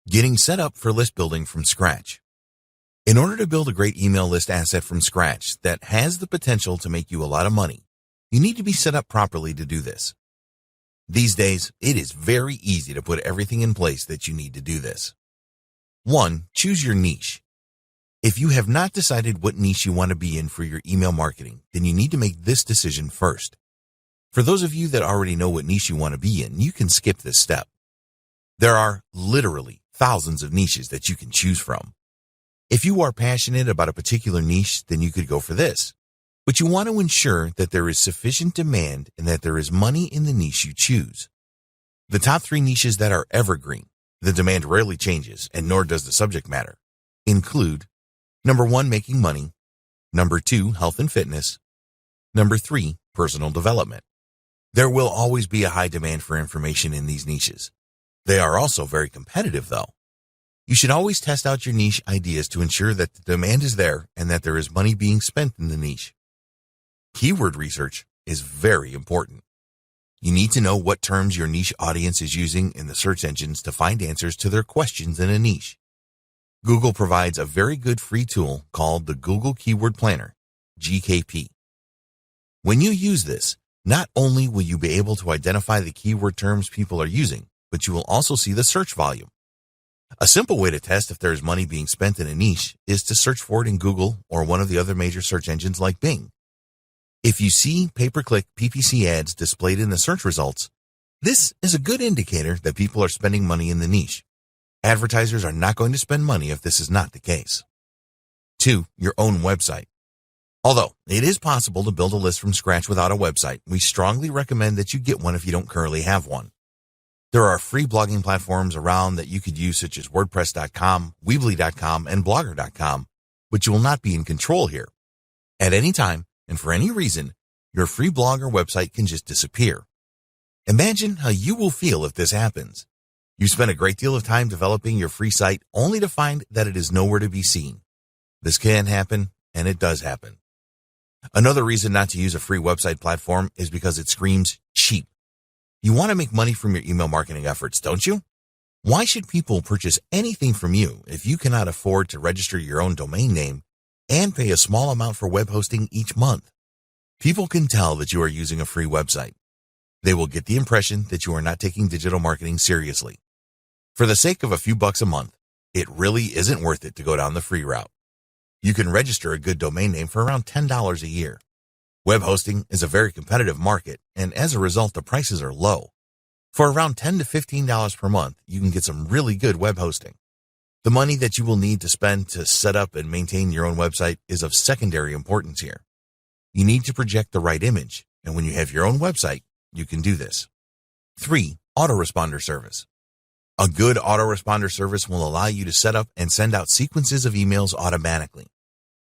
Getting set up for list building from scratch. In order to build a great email list asset from scratch that has the potential to make you a lot of money, you need to be set up properly to do this. These days, it is very easy to put everything in place that you need to do this. 1. Choose your niche. If you have not decided what niche you want to be in for your email marketing, then you need to make this decision first. For those of you that already know what niche you want to be in, you can skip this step. There are literally thousands of niches that you can choose from. If you are passionate about a particular niche, then you could go for this. But you want to ensure that there is sufficient demand and that there is money in the niche you choose. The top 3 niches that are evergreen, the demand rarely changes and nor does the subject matter, include number 1, making money, number 2, health and fitness, number 3, personal development. There will always be a high demand for information in these niches. They are also very competitive though. You should always test out your niche ideas to ensure that the demand is there and that there is money being spent in the niche. Keyword research is very important. You need to know what terms your niche audience is using in the search engines to find answers to their questions in a niche. Google provides a very good free tool called the Google Keyword Planner, GKP. When you use this, not only will you be able to identify the keyword terms people are using, but you will also see the search volume. A simple way to test if there is money being spent in a niche is to search for it in Google or one of the other major search engines like Bing. If you see pay-per-click PPC ads displayed in the search results, this is a good indicator that people are spending money in the niche. Advertisers are not going to spend money if this is not the case. 2. Your own website. Although it is possible to build a list from scratch without a website, we strongly recommend that you get one if you don't currently have one. There are free blogging platforms around that you could use such as WordPress.com, Weebly.com, and Blogger.com, but you will not be in control here. At any time, and for any reason, your free blog or website can just disappear. Imagine how you will feel if this happens. You spend a great deal of time developing your free site only to find that it is nowhere to be seen. This can happen, and it does happen. Another reason not to use a free website platform is because it screams cheap. You want to make money from your email marketing efforts, don't you? Why should people purchase anything from you if you cannot afford to register your own domain name and pay a small amount for web hosting each month? People can tell that you are using a free website. They will get the impression that you are not taking digital marketing seriously. For the sake of a few bucks a month, it really isn't worth it to go down the free route. You can register a good domain name for around $10 a year. Web hosting is a very competitive market, and as a result, the prices are low. For around $10 to $15 per month, you can get some really good web hosting. The money that you will need to spend to set up and maintain your own website is of secondary importance here. You need to project the right image, and when you have your own website, you can do this. 3. Autoresponder service. A good autoresponder service will allow you to set up and send out sequences of emails automatically.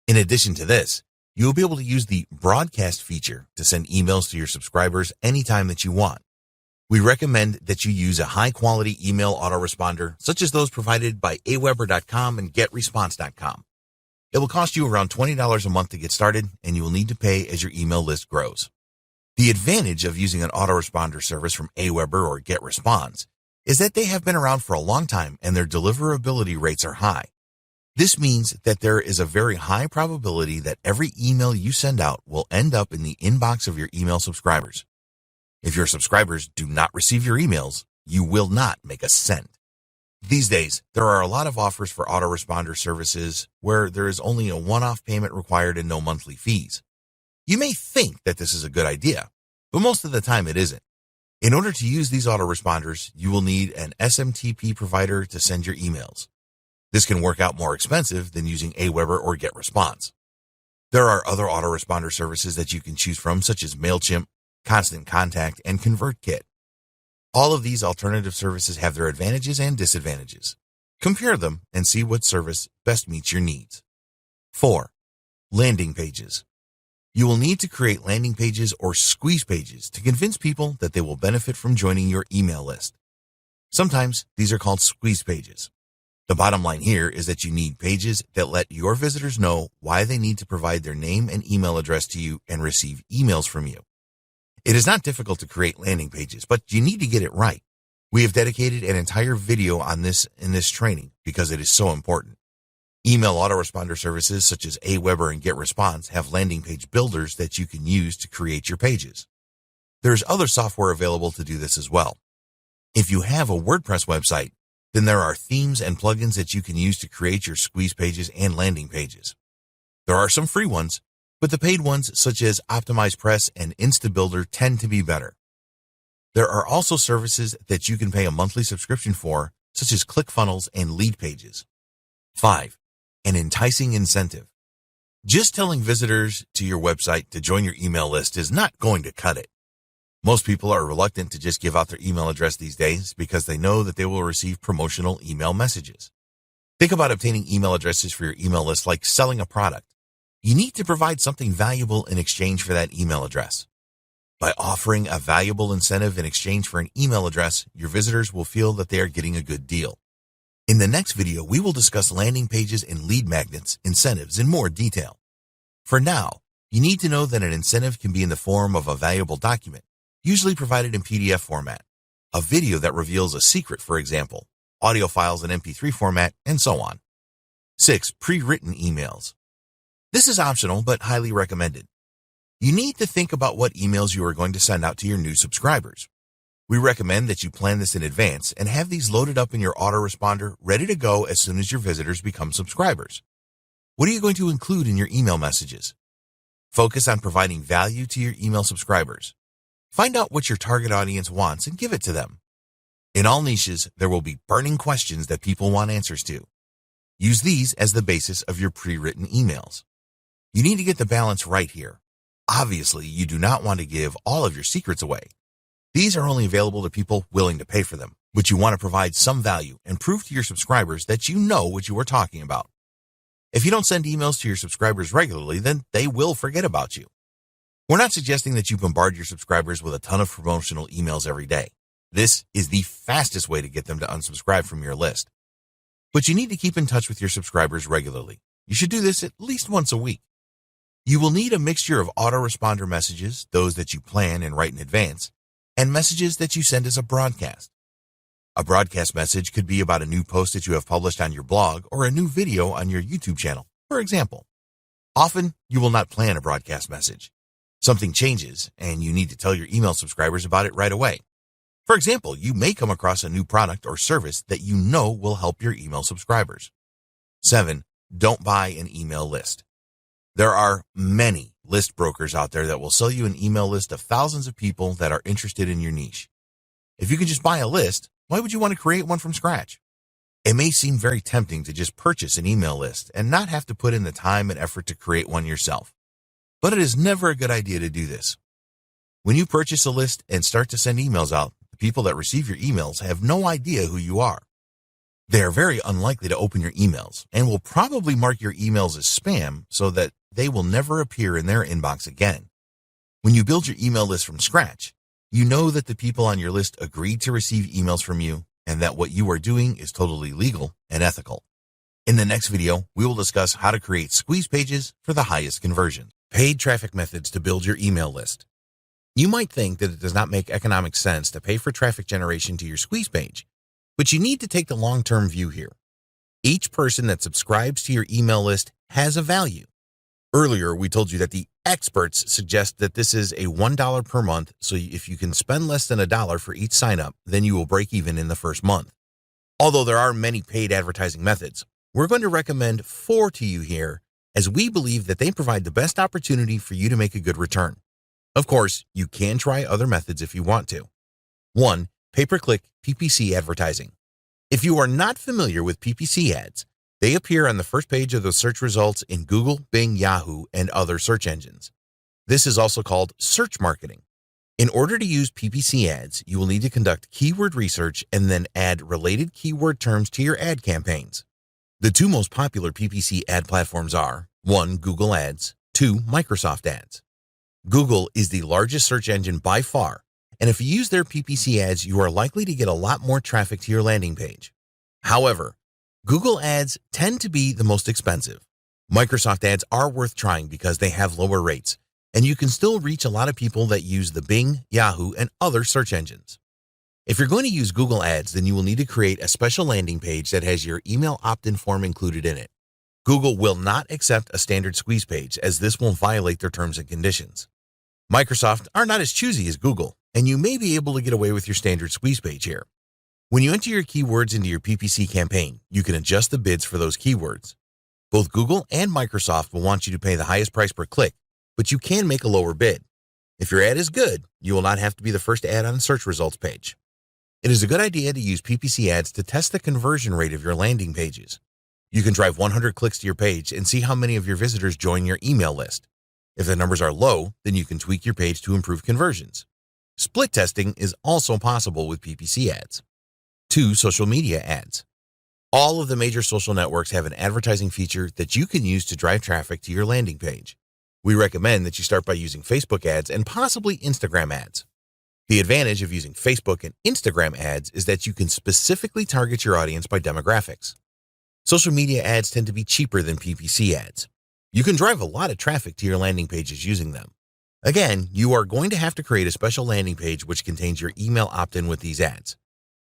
In addition to this, you will be able to use the broadcast feature to send emails to your subscribers anytime that you want. We recommend that you use a high-quality email autoresponder, such as those provided by aweber.com and getresponse.com. It will cost you around $20 a month to get started, and you will need to pay as your email list grows. The advantage of using an autoresponder service from Aweber or GetResponse is that they have been around for a long time and their deliverability rates are high. This means that there is a very high probability that every email you send out will end up in the inbox of your email subscribers. If your subscribers do not receive your emails, you will not make a cent. These days, there are a lot of offers for autoresponder services where there is only a one-off payment required and no monthly fees. You may think that this is a good idea, but most of the time it isn't. In order to use these autoresponders, you will need an SMTP provider to send your emails. This can work out more expensive than using Aweber or GetResponse. There are other autoresponder services that you can choose from, such as MailChimp, Constant Contact, and ConvertKit. All of these alternative services have their advantages and disadvantages. Compare them and see what service best meets your needs. 4. Landing pages. You will need to create landing pages or squeeze pages to convince people that they will benefit from joining your email list. Sometimes these are called squeeze pages. The bottom line here is that you need pages that let your visitors know why they need to provide their name and email address to you and receive emails from you. It is not difficult to create landing pages, but you need to get it right. We have dedicated an entire video on this in this training because it is so important. Email autoresponder services such as Aweber and GetResponse have landing page builders that you can use to create your pages. There's other software available to do this as well. If you have a WordPress website, then there are themes and plugins that you can use to create your squeeze pages and landing pages. There are some free ones, but the paid ones such as OptimizePress and InstaBuilder tend to be better. There are also services that you can pay a monthly subscription for, such as ClickFunnels and Lead Pages. 5. An enticing incentive. Just telling visitors to your website to join your email list is not going to cut it. Most people are reluctant to just give out their email address these days because they know that they will receive promotional email messages. Think about obtaining email addresses for your email list like selling a product. You need to provide something valuable in exchange for that email address. By offering a valuable incentive in exchange for an email address, your visitors will feel that they are getting a good deal. In the next video, we will discuss landing pages and lead magnets, incentives in more detail. For now, you need to know that an incentive can be in the form of a valuable document, usually provided in PDF format, a video that reveals a secret, for example, audio files in MP3 format, and so on. 6. Pre-written emails. This is optional but highly recommended. You need to think about what emails you are going to send out to your new subscribers. We recommend that you plan this in advance and have these loaded up in your autoresponder ready to go as soon as your visitors become subscribers. What are you going to include in your email messages? Focus on providing value to your email subscribers. Find out what your target audience wants and give it to them. In all niches, there will be burning questions that people want answers to. Use these as the basis of your pre-written emails. You need to get the balance right here. Obviously, you do not want to give all of your secrets away. These are only available to people willing to pay for them, but you want to provide some value and prove to your subscribers that you know what you are talking about. If you don't send emails to your subscribers regularly, then they will forget about you. We're not suggesting that you bombard your subscribers with a ton of promotional emails every day. This is the fastest way to get them to unsubscribe from your list. But you need to keep in touch with your subscribers regularly. You should do this at least once a week. You will need a mixture of autoresponder messages, those that you plan and write in advance, and messages that you send as a broadcast. A broadcast message could be about a new post that you have published on your blog or a new video on your YouTube channel, for example. Often, you will not plan a broadcast message. Something changes, and you need to tell your email subscribers about it right away. For example, you may come across a new product or service that you know will help your email subscribers. 7. Don't buy an email list. There are many list brokers out there that will sell you an email list of thousands of people that are interested in your niche. If you can just buy a list, why would you want to create one from scratch? It may seem very tempting to just purchase an email list and not have to put in the time and effort to create one yourself. But it is never a good idea to do this. When you purchase a list and start to send emails out, the people that receive your emails have no idea who you are. They are very unlikely to open your emails and will probably mark your emails as spam so that they will never appear in their inbox again. When you build your email list from scratch, you know that the people on your list agreed to receive emails from you and that what you are doing is totally legal and ethical. In the next video, we will discuss how to create squeeze pages for the highest conversion. Paid traffic methods to build your email list. You might think that it does not make economic sense to pay for traffic generation to your squeeze page, but you need to take the long-term view here. Each person that subscribes to your email list has a value. Earlier, we told you that the experts suggest that this is a $1 per month, so if you can spend less than $1 for each sign-up, then you will break even in the first month. Although there are many paid advertising methods, we're going to recommend 4 to you here, as we believe that they provide the best opportunity for you to make a good return. Of course, you can try other methods if you want to. 1. Pay-per-click PPC advertising. If you are not familiar with PPC ads, they appear on the first page of the search results in Google, Bing, Yahoo, and other search engines. This is also called search marketing. In order to use PPC ads, you will need to conduct keyword research and then add related keyword terms to your ad campaigns. The 2 most popular PPC ad platforms are 1. Google Ads, 2. Microsoft Ads. Google is the largest search engine by far, and if you use their PPC ads, you are likely to get a lot more traffic to your landing page. However, Google ads tend to be the most expensive. Microsoft ads are worth trying because they have lower rates, and you can still reach a lot of people that use the Bing, Yahoo, and other search engines. If you're going to use Google Ads, then you will need to create a special landing page that has your email opt-in form included in it. Google will not accept a standard squeeze page, as this will violate their terms and conditions. Microsoft are not as choosy as Google, and you may be able to get away with your standard squeeze page here. When you enter your keywords into your PPC campaign, you can adjust the bids for those keywords. Both Google and Microsoft will want you to pay the highest price per click, but you can make a lower bid. If your ad is good, you will not have to be the first ad on the search results page. It is a good idea to use PPC ads to test the conversion rate of your landing pages. You can drive 100 clicks to your page and see how many of your visitors join your email list. If the numbers are low, then you can tweak your page to improve conversions. Split testing is also possible with PPC ads. 2. Social media ads. All of the major social networks have an advertising feature that you can use to drive traffic to your landing page. We recommend that you start by using Facebook ads and possibly Instagram ads. The advantage of using Facebook and Instagram ads is that you can specifically target your audience by demographics. Social media ads tend to be cheaper than PPC ads. You can drive a lot of traffic to your landing pages using them. Again, you are going to have to create a special landing page which contains your email opt-in with these ads.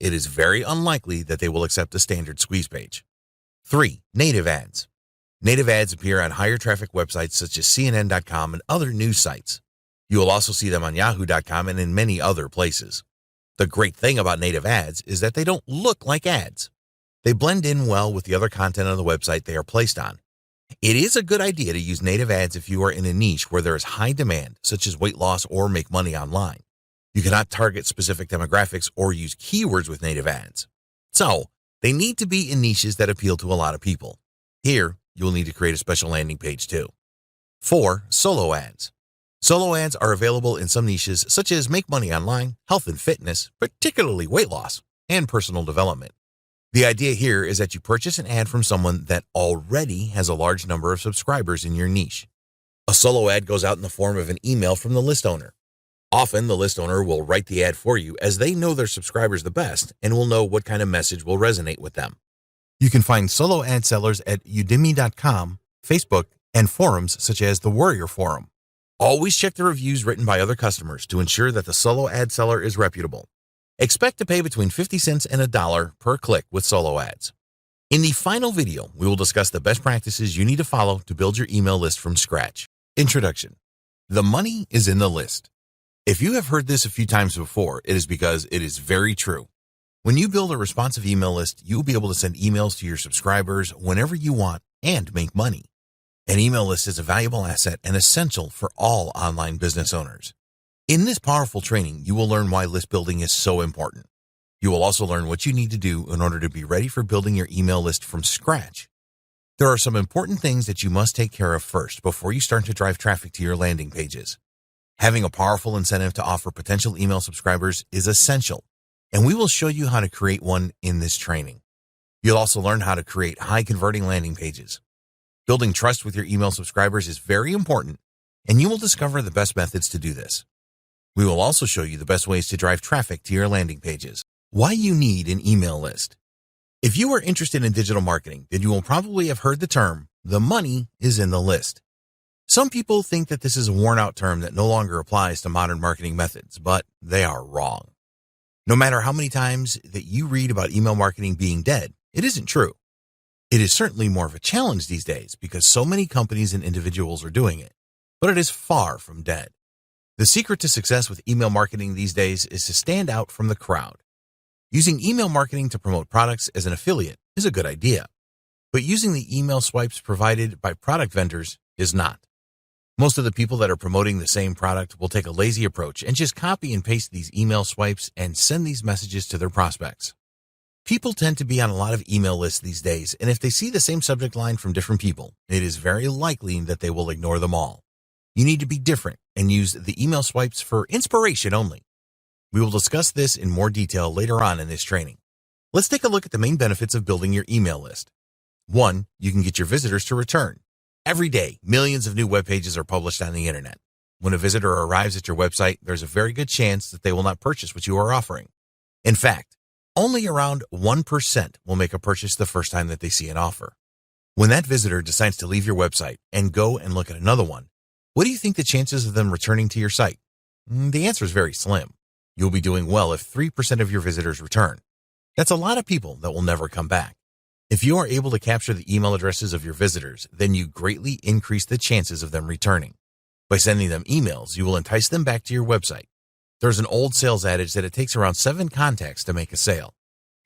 It is very unlikely that they will accept a standard squeeze page. 3. Native ads. Native ads appear on higher traffic websites such as CNN.com and other news sites. You will also see them on Yahoo.com and in many other places. The great thing about native ads is that they don't look like ads. They blend in well with the other content on the website they are placed on. It is a good idea to use native ads if you are in a niche where there is high demand, such as weight loss or make money online. You cannot target specific demographics or use keywords with native ads. So, they need to be in niches that appeal to a lot of people. Here, you will need to create a special landing page too. 4. Solo ads. Solo ads are available in some niches such as make money online, health and fitness, particularly weight loss, and personal development. The idea here is that you purchase an ad from someone that already has a large number of subscribers in your niche. A solo ad goes out in the form of an email from the list owner. Often, the list owner will write the ad for you as they know their subscribers the best and will know what kind of message will resonate with them. You can find solo ad sellers at udemy.com, Facebook, and forums such as the Warrior Forum. Always check the reviews written by other customers to ensure that the solo ad seller is reputable. Expect to pay between 50 cents and $1 per click with solo ads. In the final video, we will discuss the best practices you need to follow to build your email list from scratch. Introduction. The money is in the list. If you have heard this a few times before, it is because it is very true. When you build a responsive email list, you will be able to send emails to your subscribers whenever you want and make money. An email list is a valuable asset and essential for all online business owners. In this powerful training, you will learn why list building is so important. You will also learn what you need to do in order to be ready for building your email list from scratch. There are some important things that you must take care of first before you start to drive traffic to your landing pages. Having a powerful incentive to offer potential email subscribers is essential, and we will show you how to create one in this training. You'll also learn how to create high-converting landing pages. Building trust with your email subscribers is very important, and you will discover the best methods to do this. We will also show you the best ways to drive traffic to your landing pages. Why you need an email list. If you are interested in digital marketing, then you will probably have heard the term, the money is in the list. Some people think that this is a worn-out term that no longer applies to modern marketing methods, but they are wrong. No matter how many times that you read about email marketing being dead, it isn't true. It is certainly more of a challenge these days because so many companies and individuals are doing it, but it is far from dead. The secret to success with email marketing these days is to stand out from the crowd. Using email marketing to promote products as an affiliate is a good idea, but using the email swipes provided by product vendors is not. Most of the people that are promoting the same product will take a lazy approach and just copy and paste these email swipes and send these messages to their prospects. People tend to be on a lot of email lists these days, and if they see the same subject line from different people, it is very likely that they will ignore them all. You need to be different and use the email swipes for inspiration only. We will discuss this in more detail later on in this training. Let's take a look at the main benefits of building your email list. 1. You can get your visitors to return. Every day, millions of new web pages are published on the internet. When a visitor arrives at your website, there's a very good chance that they will not purchase what you are offering. In fact, only around 1% will make a purchase the first time that they see an offer. When that visitor decides to leave your website and go and look at another one, what do you think the chances of them returning to your site? The answer is very slim. You'll be doing well if 3% of your visitors return. That's a lot of people that will never come back. If you are able to capture the email addresses of your visitors, then you greatly increase the chances of them returning. By sending them emails, you will entice them back to your website. There's an old sales adage that it takes around 7 contacts to make a sale.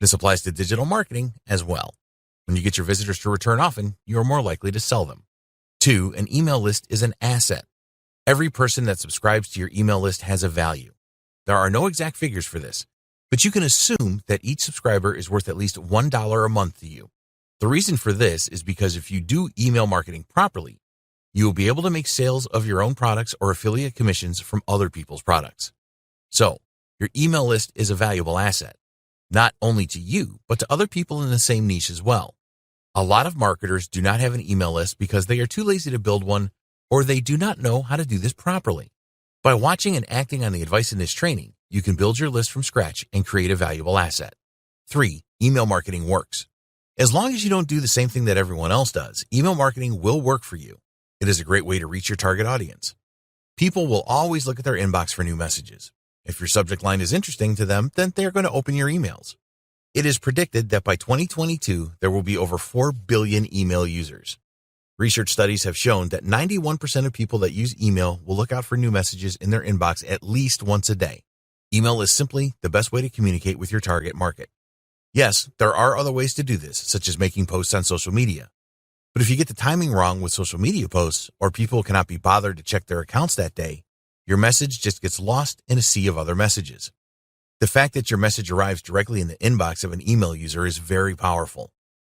This applies to digital marketing as well. When you get your visitors to return often, you are more likely to sell them. 2, an email list is an asset. Every person that subscribes to your email list has a value. There are no exact figures for this, but you can assume that each subscriber is worth at least $1 a month to you. The reason for this is because if you do email marketing properly, you will be able to make sales of your own products or affiliate commissions from other people's products. So, your email list is a valuable asset, not only to you, but to other people in the same niche as well. A lot of marketers do not have an email list because they are too lazy to build one, or they do not know how to do this properly. By watching and acting on the advice in this training, you can build your list from scratch and create a valuable asset. 3, email marketing works. As long as you don't do the same thing that everyone else does, email marketing will work for you. It is a great way to reach your target audience. People will always look at their inbox for new messages. If your subject line is interesting to them, then they're going to open your emails. It is predicted that by 2022, there will be over 4 billion email users. Research studies have shown that 91% of people that use email will look out for new messages in their inbox at least once a day. Email is simply the best way to communicate with your target market. Yes, there are other ways to do this, such as making posts on social media. But if you get the timing wrong with social media posts, or people cannot be bothered to check their accounts that day, your message just gets lost in a sea of other messages. The fact that your message arrives directly in the inbox of an email user is very powerful.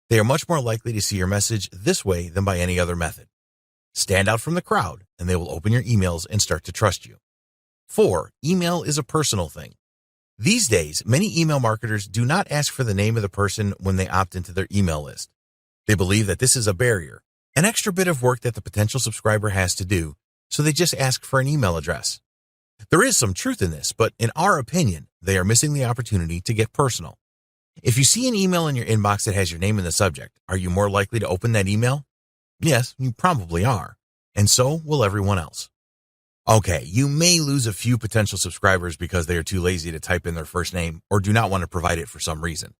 They are much more likely to see your message this way than by any other method. Stand out from the crowd, and they will open your emails and start to trust you. 4, email is a personal thing. These days, many email marketers do not ask for the name of the person when they opt into their email list. They believe that this is a barrier, an extra bit of work that the potential subscriber has to do, so they just ask for an email address. There is some truth in this, but in our opinion, they are missing the opportunity to get personal. If you see an email in your inbox that has your name in the subject, are you more likely to open that email? Yes, you probably are, and so will everyone else. Okay, you may lose a few potential subscribers because they are too lazy to type in their first name or do not want to provide it for some reason.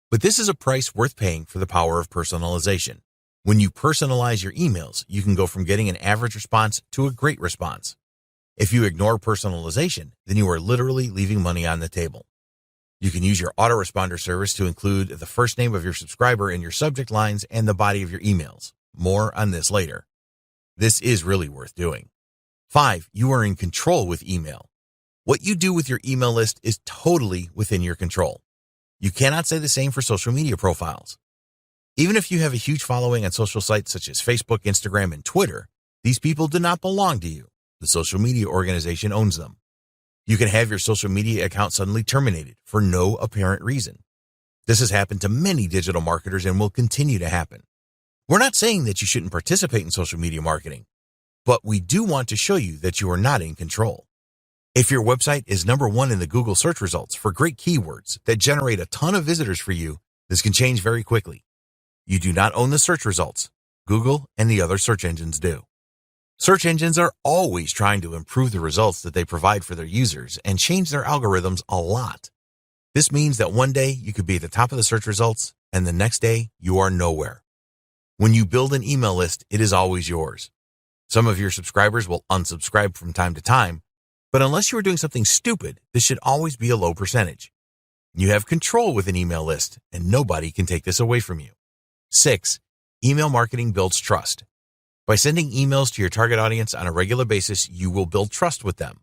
But this is a price worth paying for the power of personalization. When you personalize your emails, you can go from getting an average response to a great response. If you ignore personalization, then you are literally leaving money on the table. You can use your Autoresponder service to include the first name of your subscriber in your subject lines and the body of your emails. More on this later. This is really worth doing. 5, you are in control with email. What you do with your email list is totally within your control. You cannot say the same for social media profiles. Even if you have a huge following on social sites such as Facebook, Instagram, and Twitter, these people do not belong to you. The social media organization owns them. You can have your social media account suddenly terminated for no apparent reason. This has happened to many digital marketers and will continue to happen. We're not saying that you shouldn't participate in social media marketing, but we do want to show you that you are not in control. If your website is number 1 in the Google search results for great keywords that generate a ton of visitors for you, this can change very quickly. You do not own the search results. Google and the other search engines do. Search engines are always trying to improve the results that they provide for their users and change their algorithms a lot. This means that one day you could be at the top of the search results and the next day you are nowhere. When you build an email list, it is always yours. Some of your subscribers will unsubscribe from time to time, but unless you are doing something stupid, this should always be a low percentage. You have control with an email list, and nobody can take this away from you. 6, email marketing builds trust. By sending emails to your target audience on a regular basis, you will build trust with them.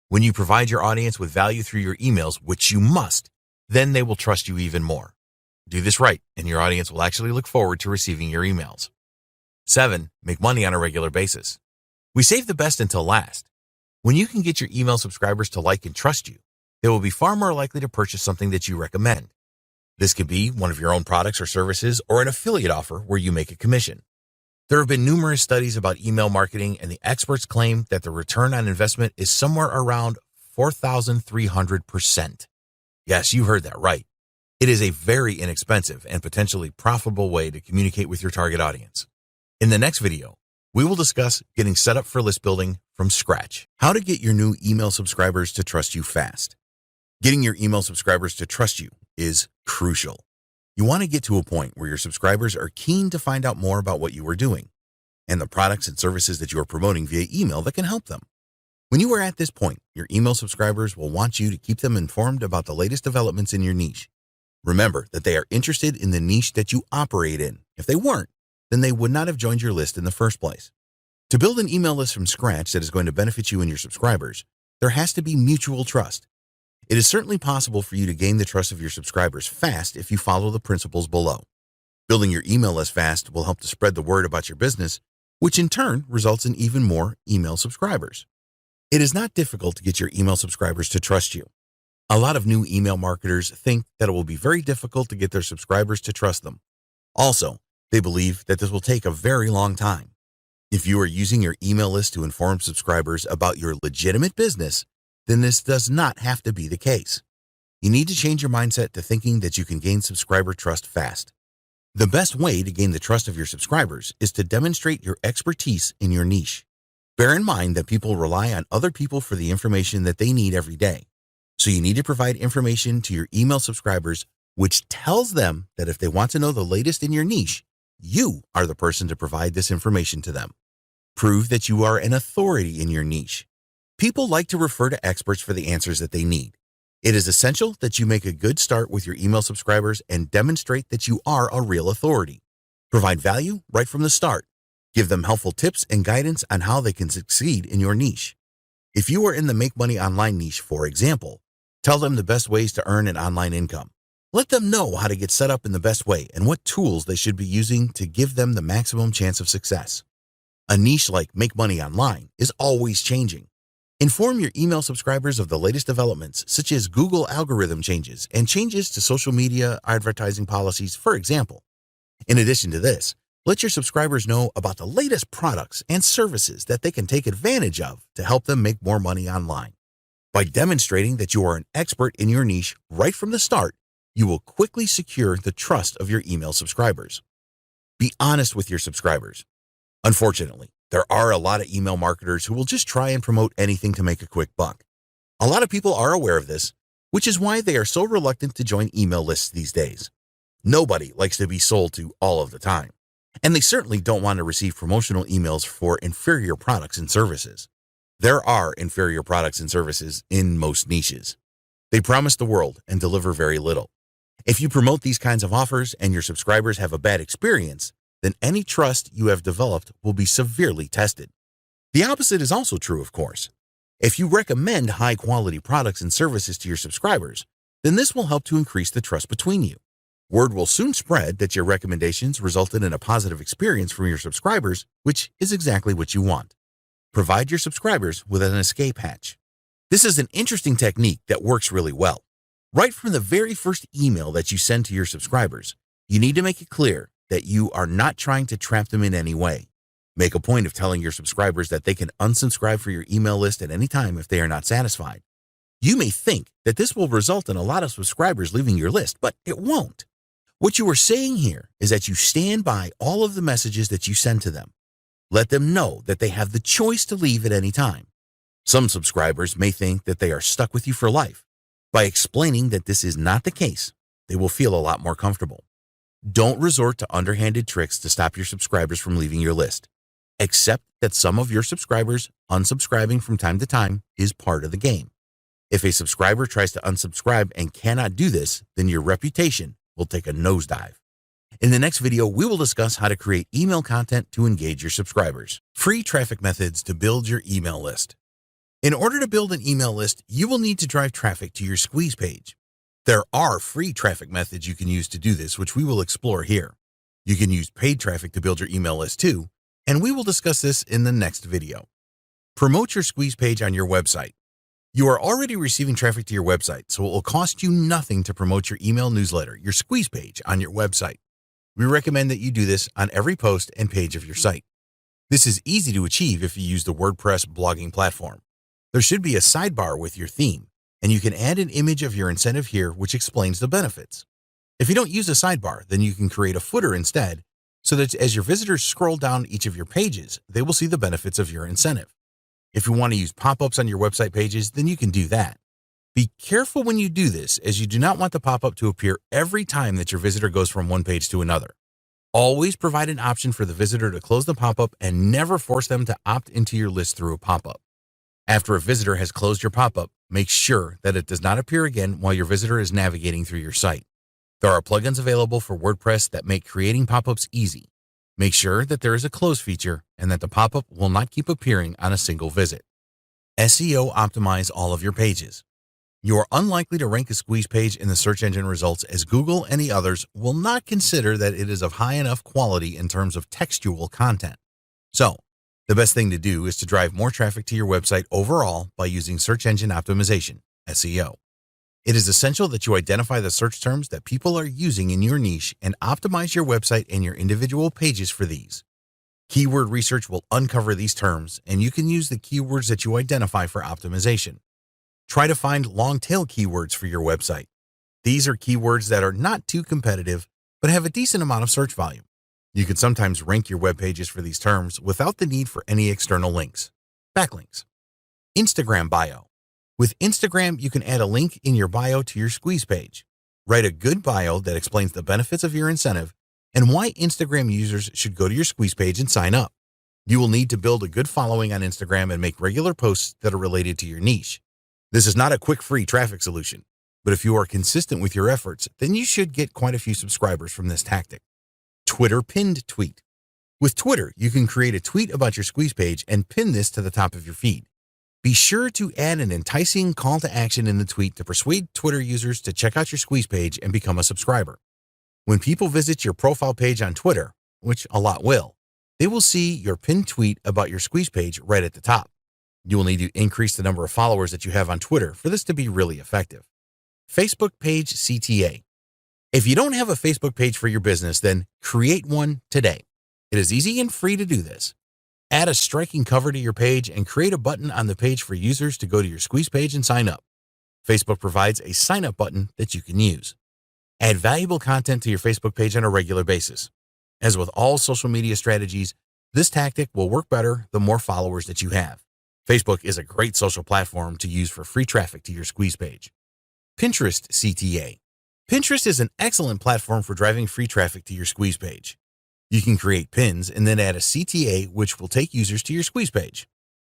When you provide your audience with value through your emails, which you must, then they will trust you even more. Do this right, and your audience will actually look forward to receiving your emails. 7, make money on a regular basis. We save the best until last. When you can get your email subscribers to like and trust you, they will be far more likely to purchase something that you recommend. This could be one of your own products or services or an affiliate offer where you make a commission. There have been numerous studies about email marketing, and the experts claim that the return on investment is somewhere around 4,300%. Yes, you heard that right. It is a very inexpensive and potentially profitable way to communicate with your target audience. In the next video, we will discuss getting set up for list building from scratch, how to get your new email subscribers to trust you fast. Getting your email subscribers to trust you is crucial. You want to get to a point where your subscribers are keen to find out more about what you are doing and the products and services that you are promoting via email that can help them. When you are at this point, your email subscribers will want you to keep them informed about the latest developments in your niche. Remember that they are interested in the niche that you operate in. If they weren't, then they would not have joined your list in the first place. To build an email list from scratch that is going to benefit you and your subscribers, there has to be mutual trust. It is certainly possible for you to gain the trust of your subscribers fast if you follow the principles below. Building your email list fast will help to spread the word about your business, which in turn results in even more email subscribers. It is not difficult to get your email subscribers to trust you. A lot of new email marketers think that it will be very difficult to get their subscribers to trust them. Also, they believe that this will take a very long time. If you are using your email list to inform subscribers about your legitimate business, then this does not have to be the case. You need to change your mindset to thinking that you can gain subscriber trust fast. The best way to gain the trust of your subscribers is to demonstrate your expertise in your niche. Bear in mind that people rely on other people for the information that they need every day. So you need to provide information to your email subscribers which tells them that if they want to know the latest in your niche, you are the person to provide this information to them. Prove that you are an authority in your niche. People like to refer to experts for the answers that they need. It is essential that you make a good start with your email subscribers and demonstrate that you are a real authority. Provide value right from the start. Give them helpful tips and guidance on how they can succeed in your niche. If you are in the make money online niche, for example, tell them the best ways to earn an online income. Let them know how to get set up in the best way and what tools they should be using to give them the maximum chance of success. A niche like make money online is always changing. Inform your email subscribers of the latest developments, such as Google algorithm changes and changes to social media advertising policies, for example. In addition to this, let your subscribers know about the latest products and services that they can take advantage of to help them make more money online. By demonstrating that you are an expert in your niche right from the start, you will quickly secure the trust of your email subscribers. Be honest with your subscribers. Unfortunately, there are a lot of email marketers who will just try and promote anything to make a quick buck. A lot of people are aware of this, which is why they are so reluctant to join email lists these days. Nobody likes to be sold to all of the time, and they certainly don't want to receive promotional emails for inferior products and services. There are inferior products and services in most niches. They promise the world and deliver very little. If you promote these kinds of offers and your subscribers have a bad experience, then any trust you have developed will be severely tested. The opposite is also true, of course. If you recommend high-quality products and services to your subscribers, then this will help to increase the trust between you. Word will soon spread that your recommendations resulted in a positive experience from your subscribers, which is exactly what you want. Provide your subscribers with an escape hatch. This is an interesting technique that works really well. Right from the very first email that you send to your subscribers, you need to make it clear that you are not trying to trap them in any way. Make a point of telling your subscribers that they can unsubscribe for your email list at any time if they are not satisfied. You may think that this will result in a lot of subscribers leaving your list, but it won't. What you are saying here is that you stand by all of the messages that you send to them. Let them know that they have the choice to leave at any time. Some subscribers may think that they are stuck with you for life. By explaining that this is not the case, they will feel a lot more comfortable. Don't resort to underhanded tricks to stop your subscribers from leaving your list. Accept that some of your subscribers unsubscribing from time to time is part of the game. If a subscriber tries to unsubscribe and cannot do this, then your reputation will take a nosedive. In the next video, we will discuss how to create email content to engage your subscribers. Free traffic methods to build your email list. In order to build an email list, you will need to drive traffic to your squeeze page. There are free traffic methods you can use to do this, which we will explore here. You can use paid traffic to build your email list too, and we will discuss this in the next video. Promote your squeeze page on your website. You are already receiving traffic to your website, so it will cost you nothing to promote your email newsletter, your squeeze page, on your website. We recommend that you do this on every post and page of your site. This is easy to achieve if you use the WordPress blogging platform. There should be a sidebar with your theme, and you can add an image of your incentive here which explains the benefits. If you don't use a sidebar, then you can create a footer instead, so that as your visitors scroll down each of your pages, they will see the benefits of your incentive. If you want to use pop-ups on your website pages, then you can do that. Be careful when you do this, as you do not want the pop-up to appear every time that your visitor goes from one page to another. Always provide an option for the visitor to close the pop-up and never force them to opt into your list through a pop-up. After a visitor has closed your pop-up, make sure that it does not appear again while your visitor is navigating through your site. There are plugins available for WordPress that make creating pop-ups easy. Make sure that there is a close feature and that the pop-up will not keep appearing on a single visit. SEO optimize all of your pages. You are unlikely to rank a squeeze page in the search engine results, as Google and the others will not consider that it is of high enough quality in terms of textual content. So, the best thing to do is to drive more traffic to your website overall by using search engine optimization, SEO. It is essential that you identify the search terms that people are using in your niche and optimize your website and your individual pages for these. Keyword research will uncover these terms, and you can use the keywords that you identify for optimization. Try to find long-tail keywords for your website. These are keywords that are not too competitive, but have a decent amount of search volume. You can sometimes rank your web pages for these terms without the need for any external links. Backlinks. Instagram bio. With Instagram, you can add a link in your bio to your squeeze page. Write a good bio that explains the benefits of your incentive and why Instagram users should go to your squeeze page and sign up. You will need to build a good following on Instagram and make regular posts that are related to your niche. This is not a quick free traffic solution, but if you are consistent with your efforts, then you should get quite a few subscribers from this tactic. Twitter pinned tweet. With Twitter, you can create a tweet about your squeeze page and pin this to the top of your feed. Be sure to add an enticing call to action in the tweet to persuade Twitter users to check out your squeeze page and become a subscriber. When people visit your profile page on Twitter, which a lot will, they will see your pinned tweet about your squeeze page right at the top. You will need to increase the number of followers that you have on Twitter for this to be really effective. Facebook page CTA. If you don't have a Facebook page for your business, then create one today. It is easy and free to do this. Add a striking cover to your page and create a button on the page for users to go to your squeeze page and sign up. Facebook provides a sign up button that you can use. Add valuable content to your Facebook page on a regular basis. As with all social media strategies, this tactic will work better the more followers that you have. Facebook is a great social platform to use for free traffic to your squeeze page. Pinterest CTA. Pinterest is an excellent platform for driving free traffic to your squeeze page. You can create pins and then add a CTA, which will take users to your squeeze page.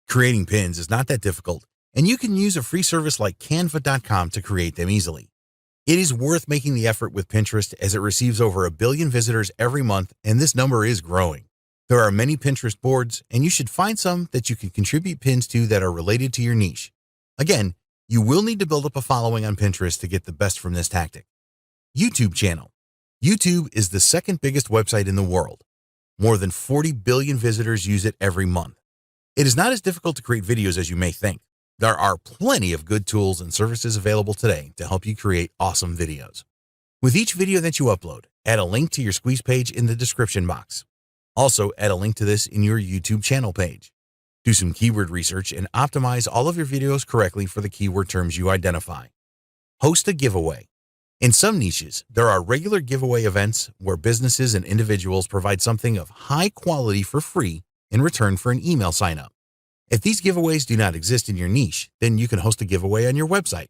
Creating pins is not that difficult, and you can use a free service like canva.com to create them easily. It is worth making the effort with Pinterest, as it receives over 1 billion visitors every month, and this number is growing. There are many Pinterest boards, and you should find some that you can contribute pins to that are related to your niche. Again, you will need to build up a following on Pinterest to get the best from this tactic. YouTube channel. YouTube is the second biggest website in the world. More than 40 billion visitors use it every month. It is not as difficult to create videos as you may think. There are plenty of good tools and services available today to help you create awesome videos. With each video that you upload, add a link to your squeeze page in the description box. Also, add a link to this in your YouTube channel page. Do some keyword research and optimize all of your videos correctly for the keyword terms you identify. Host a giveaway. In some niches, there are regular giveaway events where businesses and individuals provide something of high quality for free in return for an email sign-up. If these giveaways do not exist in your niche, then you can host a giveaway on your website.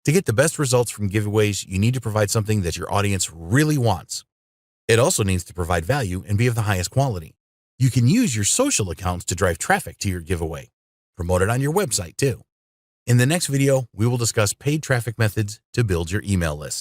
To get the best results from giveaways, you need to provide something that your audience really wants. It also needs to provide value and be of the highest quality. You can use your social accounts to drive traffic to your giveaway. Promote it on your website too. In the next video, we will discuss paid traffic methods to build your email list.